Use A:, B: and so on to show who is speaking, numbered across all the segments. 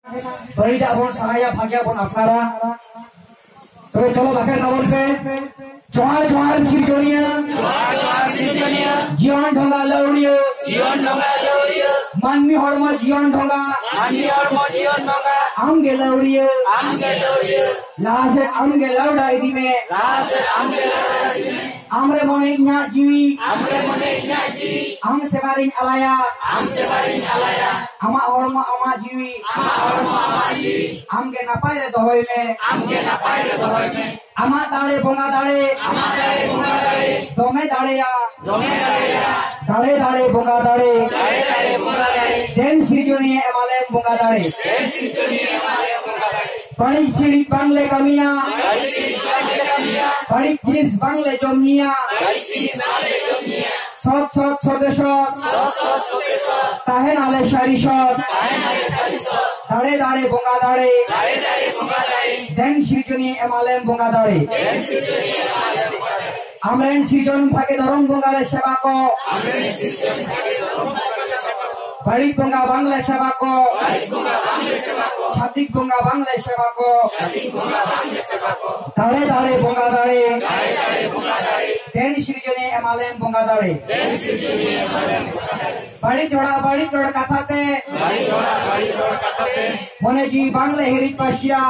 A: बड़ी जाबन सहाया भाग्या बन अपनारा तो चलो बाकर नवन पे जोहार जोहार सिरजोनिया जीवन ढोंगा लौड़ियो मानवी हड़मा जीवन ढोंगा आमगे लौड़ियो लासे आमगे लौड़ा इदी में आमरे मोने इन्या जीवी आम सेवारिंग अलाया आमा हड़मा आमा जीवी आमगे नपाय रे दोहोय में आमा दाड़े बोंगा दाड़े दोमे दाड़ेया दाड़े दाड़े बोंगा दाड़े देन सिरजोनिया एमाले बोंगा दाड़े बड़ी सीढ़ी बांगले कमिया बड़ी जिनिस बांगले जमिया सत सत सदस्य ताहे नाले शारी सत दाड़े दाड़े बोंगा दाड़े देन सिरजोनिया एमाले बोंगा दाड़े आमरेन सिरजन भागे धरम बोंगाले सेवा को बड़ी बोंगा बांगले सेवा को छातिक बोंगा बांगले सेवा को दाड़े दाड़े बोंगा दाड़े देन सिरजने एमाले बोंगा दाड़े बड़ी जोड़ा कथाते मने जी बांगले हिरिज पाशिया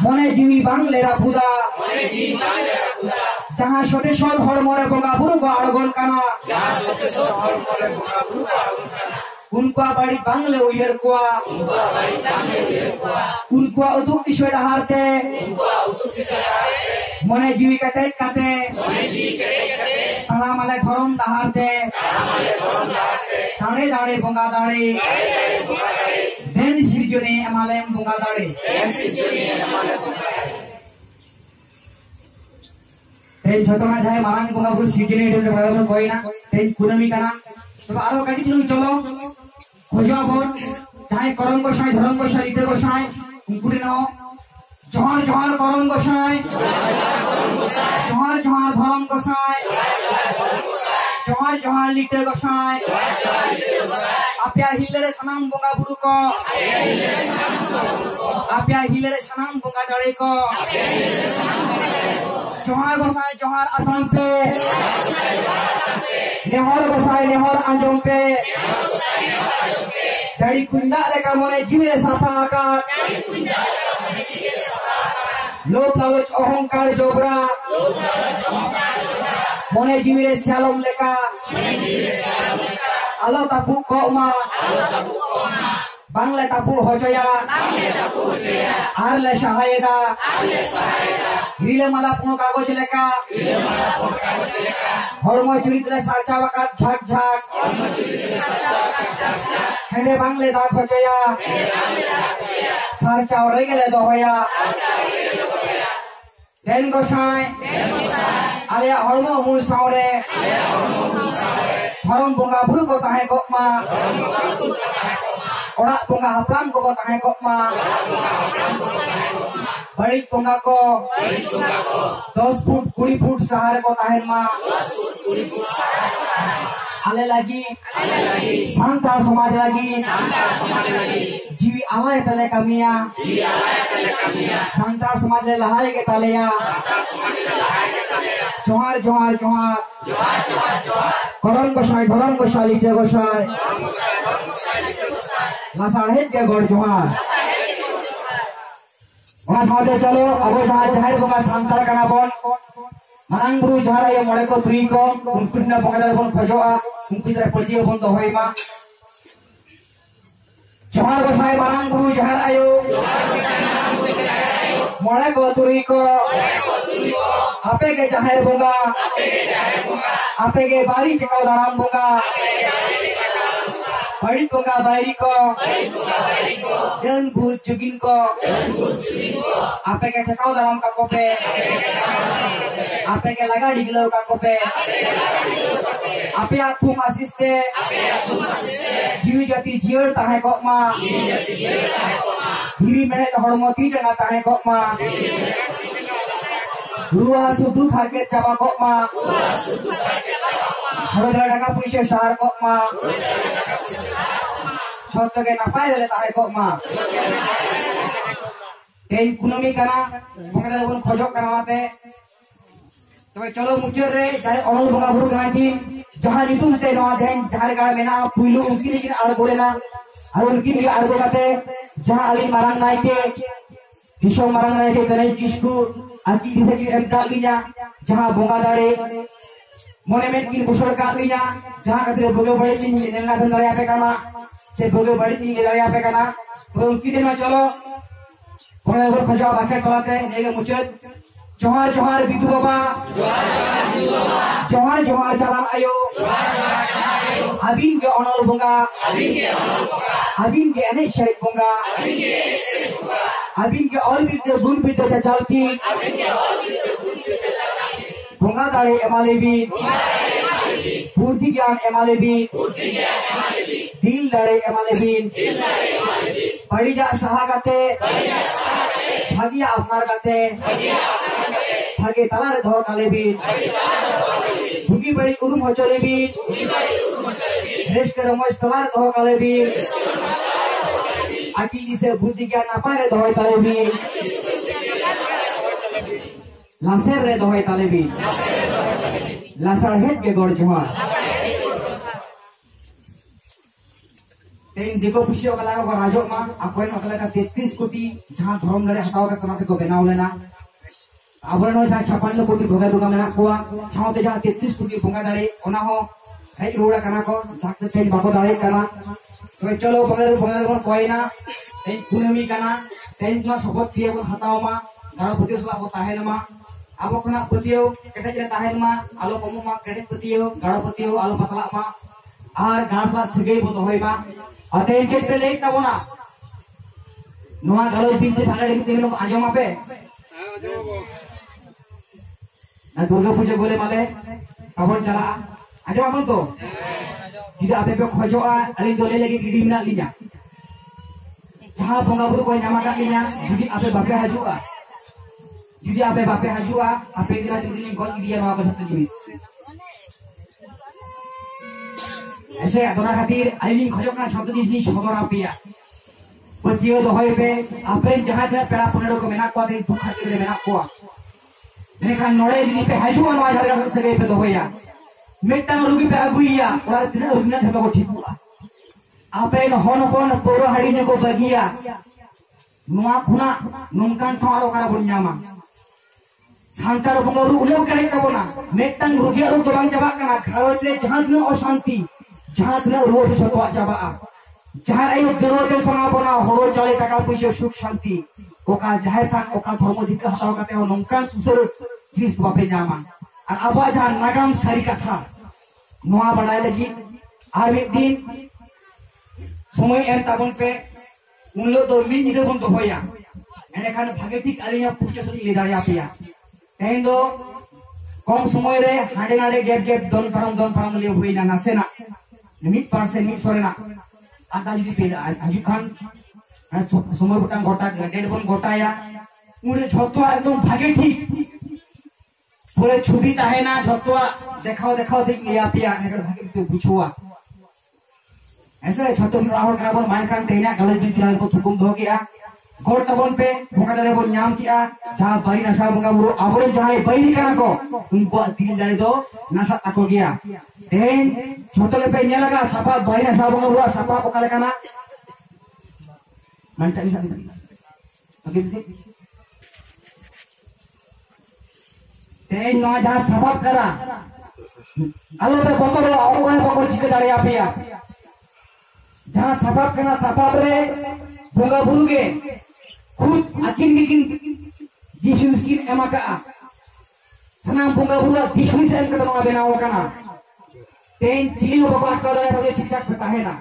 A: मने जीवी बांगले राफुदा जहाँ सदेशर हड़मरे बोंगा बुरु को आड़गन काना उनका बाड़ी बांगले उयर कुआ उनका उदुक दिशे डहारते मने जीवी कटे कते पढ़ा माले धरम डहारते दाड़े दाड़े बोंगा दाड़े देन सिरजने एमाले बोंगा दाड़े तेन छोटना जाए मारांग बोंगा बुरु सिरजने डेल बगाबन कोई ना तेन कुनमी काना तो आरो काटी चलो खोजा बोन चाहे करम गोसाई धरम गोसाई इते गोसाई उनकुड़ी नाओ जोहार जोहार करम गोसाई जोहार जोहार धरम गोसाई जोहार जोहार लिटे गोसाई आप्या हिलेरे सनाम बोंगा बुरु को आप्या हिलेरे सनाम बोंगा दाड़े को जोहार गोसाई जोहार आतम पे नेहर गोसाई नेहर आंजम पे दाड़ी कुंदा लेका मने जीवे साफा का लोभ लालच अहंकार जोबरा मने जीवे सियालम लेका आलो तापु कोमा बांगले तापु होजया आरले सहायदा हिले माला पुनो कागज लेका हड़म चुरितले साचा वकात झाक झाक हेंदे बांगले दाग होजया सार चावरे गेले दोहया देन गोसाई आलिया हड़म मूल सावरे धरम बोंगा बुरु को ताहे गोमा ओड़ा बोंगा हपलाम को ताहे गोमा बड़ी बोंगा को 10 फुट 20 फुट सहारे को ताहे मा आले लगी सांतार समाज लगी जीवी आलाय तले कमिया सांतार समाज ले लहाय के तलेया जोहार जोहार जोहार करम गोसाई धरम गोसाई लिटे गोसाई लासाहेब के गड़ जोहार वहाँ साथे चलो अब जहाँ जाहिर बोंगा सांतार कना बोन मांग बुरु जहाँ ये मोड़े को तुरी को उनकुन्ना बोंगा बोन खजोआ उनकी तरह पर्ची बोन तो होई मा जोहार गोसाई मांग बुरु जहाँ आयो मोड़े को तुरी को आपे के जाहिर बोंगा आपे के बारी टिकाऊ दाराम बोंगा बड़ी बोंगा बारी को जन भूत जुगिन को आपे के टिकाऊ दाराम का कोपे आपे के लगा डिगलो का कोपे आपे आथुम आसिस्ते जीवी जाति जियर ताहे कोमा धीरी मेरे हड़मती जना ताहे कोमा रुआ सुदु खाके चाबा कोमा हड़ला टाका पैसा शहर कोमा छोटो के नपाय बेले ताहे को मा तेन कुनमी कना बंगा बन खोजो करवाते तो चलो मुचर रे चाहे अनल बंगा बुरु कना की जहां नितुम ते नवा ध्यान जहां गाड़ मेना पुइलु उनकी लेकिन आड़ बोलेना और उनकी भी आड़ बोलाते जहां अली मारंग नाय के हिशो मारंग नाय के गणेश किसकु आकी दिसे की एम कालिया जहां बंगा दाड़े मोने में किन बुसर कालिया जहां कतरे बोगे बड़े दिन नेला धन दाड़े आपे काना से बोगे बड़ी दिन दाड़े आपे काना तो उनकी दिन में चलो बंगा बुरु खोजो बाके तलाते नेगे मुचर जोहार जोहार बिदु बाबा जोहार जोहार चालान आयो अबिन के अनल बंगा अबिन के अने शरीफ बंगा अबिन के और भी गुण भी तो चल की बंगा दाड़े एमाले भी बुद्धि ज्ञान एमाले भी दिल दाड़े एमाले भी बड़ी जा सहागते भागिया अपनार गाते भागे तलारे धो काले भी भुगी बड़ी उरुम हो चले भी रेश कर मस्त तलारे धो काले भी अकीली से बुद्धि ज्ञान ना पाए धोए ताले भी लासेर रे धोए ताले भी लासर हेट के गोड़ जोहार तेन देखो खुशी ओकला को राजो मा अकोय ओकला का 33 कोटी जहां धर्म लड़े हटाओ का कर्नाटक को बनाव लेना आबरण जहां 56 कोटी भोगा दुगा मेना कोआ छावते जहां 33 कोटी भोगा दाड़े ओना हो हेई रोड़ा कना को जाते तेन बाको दाड़े कना तो चलो भोगा को कोइना तेन कुनमी कना तेन ना सबत दिए बन हटाओ मा गाड़ो पतियो सला को ताहेन मा आबो खना पतियो केटे जे ताहेन मा आलो कमु मा केटे पतियो गाड़ो पतियो आलो पतला मा आर गाड़ला सगई बो दोहई मा अतेन के पे लेता बोना नोआ गालो बिनते भागड़े बिनते मेनो आजमा पे ना दुर्गा पूजा बोले माले अपन चला आजमा बन तो किदा आपे पे खोजोआ अली दोले लगी गिडी मिना लिया जहां बंगा बुरु को नामा का लिया जुदी आपे बापे हजुआ जुदी आपे बापे हजुआ आपे दिना जुदी गल दिया नोआ का धते जिनिस ऐसे दोना खातिर आइलिन खोजोक ना छत दिसनी सदर आपिया पतियो दोहय पे आपे जहां पे पेड़ा पनेड़ो को मेना को दे दुख खातिर मेना को ने खान नोड़े दिनी पे हजुआ नोआ झारगा सगे पे दोहया मेटन रुगी पे अगुइया और दिन रुगना धगा को ठीकुआ आपे न होन कोन पोरो हाड़ी ने को बगिया नोआ खुना नोंकान थारो करा बुन्यामा सांतार बंगरु उलेव करे कबोना मेटन रुगिया रो तो बांग जाबा कना घरोच रे जहां दिन अशांति जहां दिन रोज छोटो जाबा जहां आयो दिनो के समापना होड़ो चले टाका पैसा सुख शांति ओका जाहे था ओका धर्म दिका हटाओ काते हो नोंकान सुसर जिस बापे जामा और आबा जहां नागाम सारी कथा नोआ बड़ाई लगी और एक दिन समय एम ताबन पे उन लोग तो मिन निदे बन तो होया एने खान भागे ठीक आलिया पुष्ट सली ले दाया पिया तेन दो कम समय रे हाडे नाडे गैप गैप दोन परम ले होइना नासेना मिट परसेंट मिट सोरेना आदा जुदी पे आजु खान समय बटन गोटा डेड बन गोटाया उरे झतवा एकदम भागे ठीक पूरे छुबी ताहेना झतवा देखाओ देख लिया पिया नेकर भागे तो बुझुआ ऐसे छतो राहुल कराबन मान खान तेना गलत भी फिलहाल को थुकुम धो गया गोड़ तबन पे भोका दरे बोल नाम किया जहां बारी नशा बंगा बुरो आबरे जहां बैरी कना को उनको दिल दाड़े दो नशा ताको गया तेन छोटले पे ने लगा सापा बारी नशा बंगा बुरो सापा पकाले कना मंटा भी ओके तेन ना जहां सबब करा आलो पे बको और बको चिके दाड़े आपिया जहां सबब कना सबब रे बंगा बुरु गे खुद akin diskin emaka sanam bunga buruh diskin sen ketemu benaw kana ten cili bako akal daya bagi cicak petahena